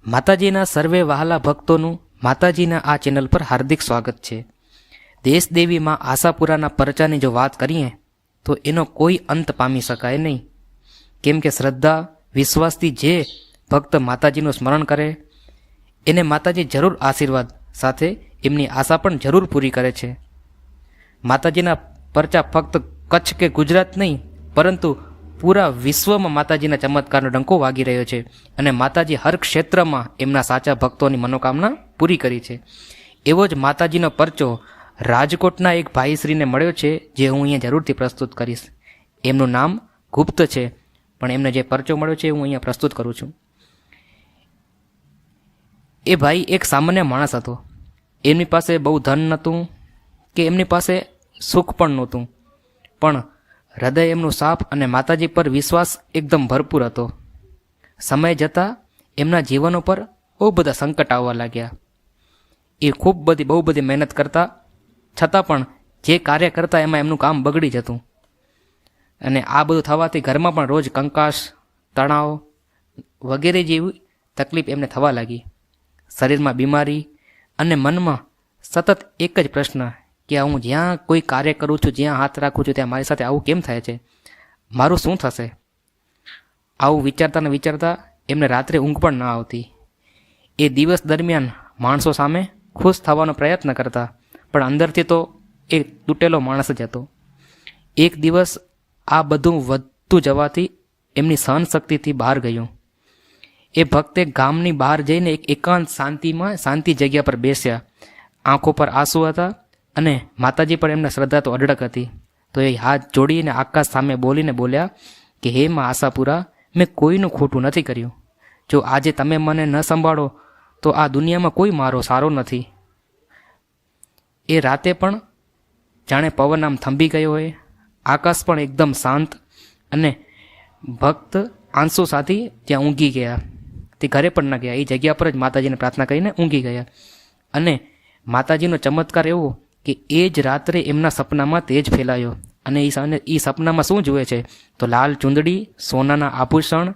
માતાજીના સર્વે વહાલા ભક્તોનું માતાજીના આ ચેનલ પર હાર્દિક સ્વાગત છે। દેશદેવીમાં આશાપુરાના પરચાની જો વાત કરીએ તો એનો કોઈ અંત પામી શકાય નહીં, કેમ કે શ્રદ્ધા વિશ્વાસથી જે ભક્ત માતાજીનું સ્મરણ કરે એને માતાજી જરૂર આશીર્વાદ સાથે એમની આશા પણ જરૂર પૂરી કરે છે। માતાજીના પરચા ફક્ત કચ્છ કે ગુજરાત નહીં પરંતુ પૂરા વિશ્વમાં માતાજીના ચમત્કારનો ડંકો વાગી રહ્યો છે અને માતાજી હર ક્ષેત્રમાં એમના સાચા ભક્તોની મનોકામના પૂરી કરી છે। એવો જ માતાજીનો પરચો રાજકોટના એક ભાઈશ્રીને મળ્યો છે, જે હું અહીંયા જરૂરથી પ્રસ્તુત કરીશ। એમનું નામ ગુપ્ત છે, પણ એમને જે પરચો મળ્યો છે હું અહીંયા પ્રસ્તુત કરું છું। એ ભાઈ એક સામાન્ય માણસ હતો। એમની પાસે બહુ ધન નહોતું કે એમની પાસે સુખ પણ નહોતું, પણ હૃદય એમનું સાફ અને માતાજી પર વિશ્વાસ એકદમ ભરપૂર હતો। સમય જતાં એમના જીવનો પર બહુ બધા સંકટ આવવા લાગ્યા। એ બહુ બધી મહેનત કરતા છતાં પણ જે કાર્ય કરતા એમાં એમનું કામ બગડી જતું અને આ બધું થવાથી ઘરમાં પણ રોજ કંકાસ, તણાવ વગેરે જેવી તકલીફ એમને થવા લાગી। શરીરમાં બીમારી અને મનમાં સતત એક જ પ્રશ્ન કે હું જ્યાં કોઈ કાર્ય કરું છું, જ્યાં હાથ રાખું છું, ત્યાં મારી સાથે આવું કેમ થાય છે, મારું શું થશે? આવું વિચારતા ને વિચારતા એમને રાત્રે ઊંઘ પણ ન આવતી। એ દિવસ દરમિયાન માણસો સામે ખુશ થવાનો પ્રયત્ન કરતા, પણ અંદરથી તો એ તૂટેલો માણસ જ હતો। એક દિવસ આ બધું વધતું જવાથી એમની સહનશક્તિથી બહાર ગયું। એ ભક્તે ગામની બહાર જઈને એક એકાંત શાંતિ જગ્યા પર બેસ્યા। આંખો પર આંસુ હતા અને માતાજી પર એમના શ્રદ્ધા તો અઢળક હતી। તો એ હાથ જોડીને આકાશ સામે બોલ્યા કે હે માં આશાપુરા, મેં કોઈનું ખોટું નથી કર્યું। જો આજે તમે મને ન સંભાળો તો આ દુનિયામાં કોઈ મારો સારો નથી। એ રાતે પણ જાણે પવન આમ થંભી ગયો હોય, આકાશ પણ એકદમ શાંત અને ભક્ત આંસુ સાથે ત્યાં ઊંઘી ગયા। તે ઘરે પણ ન ગયા, એ જગ્યા પર જ માતાજીને પ્રાર્થના કરીને ઊંઘી ગયા। અને માતાજીનો ચમત્કાર એવો કે એ જ રાત્રે એમના સપનામાં તેજ ફેલાયો અને એ સપનામાં શું જુએ છે તો લાલ ચૂંદડી, સોનાના આભૂષણ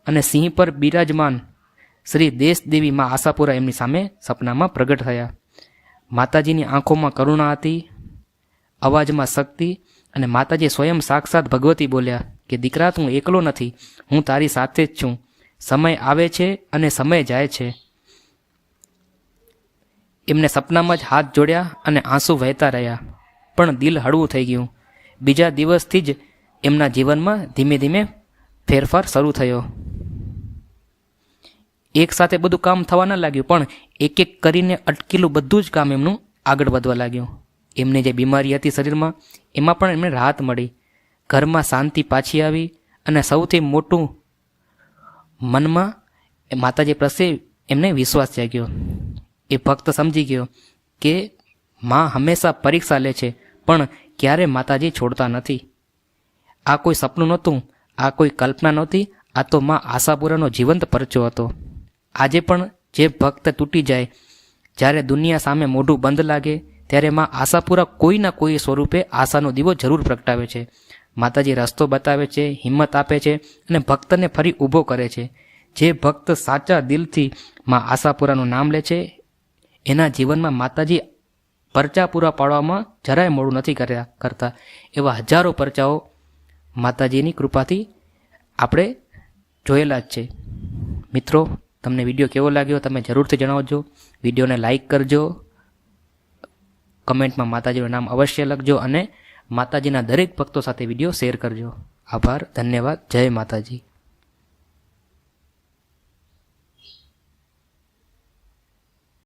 અને સિંહ પર બિરાજમાન શ્રી દેશદેવી માં આશાપુરા એમની સામે સપનામાં પ્રગટ થયા। માતાજીની આંખોમાં કરુણા હતી, અવાજમાં શક્તિ, અને માતાજી સ્વયં સાક્ષાત ભગવતી બોલ્યા કે દીકરા, તું એકલો નથી, હું તારી સાથે જ છું। સમય આવે છે અને સમય જાય છે। એમને સપનામાં જ હાથ જોડ્યા અને આંસુ વહેતા રહ્યા, પણ દિલ હળવું થઈ ગયું। બીજા દિવસથી જ એમના જીવનમાં ધીમે ધીમે ફેરફાર શરૂ થયો। એક સાથે બધું કામ થવા ન લાગ્યું, પણ એક એક કરીને અટકેલું બધું જ કામ એમનું આગળ વધવા લાગ્યું। એમને જે બીમારી હતી શરીરમાં એમાં પણ એમને રાહત મળી, ઘરમાં શાંતિ પાછી આવી અને સૌથી મોટું મનમાં માતાજી પ્રત્યે એમને વિશ્વાસ જાગ્યો। એ ભક્ત સમજી ગયો કે માં હંમેશા પરીક્ષા લે છે, પણ ક્યારે માતાજી છોડતા નથી। આ કોઈ સપનું નહોતું, આ કોઈ કલ્પના નહોતી, આ તો માં આશાપુરાનો જીવંત પરચો હતો। આજે પણ જે ભક્ત તૂટી જાય, જ્યારે દુનિયા સામે મોઢું બંધ લાગે, ત્યારે માં આશાપુરા કોઈના કોઈ સ્વરૂપે આશાનો દીવો જરૂર પ્રગટાવે છે। માતાજી રસ્તો બતાવે છે, હિંમત આપે છે અને ભક્તને ફરી ઊભો કરે છે। જે ભક્ત સાચા દિલથી માં આશાપુરાનું નામ લે છે એના જીવનમાં માતાજી પરચા પૂરા પાડવામાં જરાય મોડું નથી કરતા। એવા હજારો પરચાઓ માતાજીની કૃપાથી આપણે જોયેલા જ છે। મિત્રો, તમને વિડીયો કેવો લાગ્યો તમે જરૂરથી જણાવજો। વિડીયોને લાઈક કરજો, કમેન્ટમાં માતાજીનું નામ અવશ્ય લખજો અને માતાજીના દરેક ભક્તો સાથે વિડીયો શેર કરજો। આભાર, ધન્યવાદ, જય માતાજી।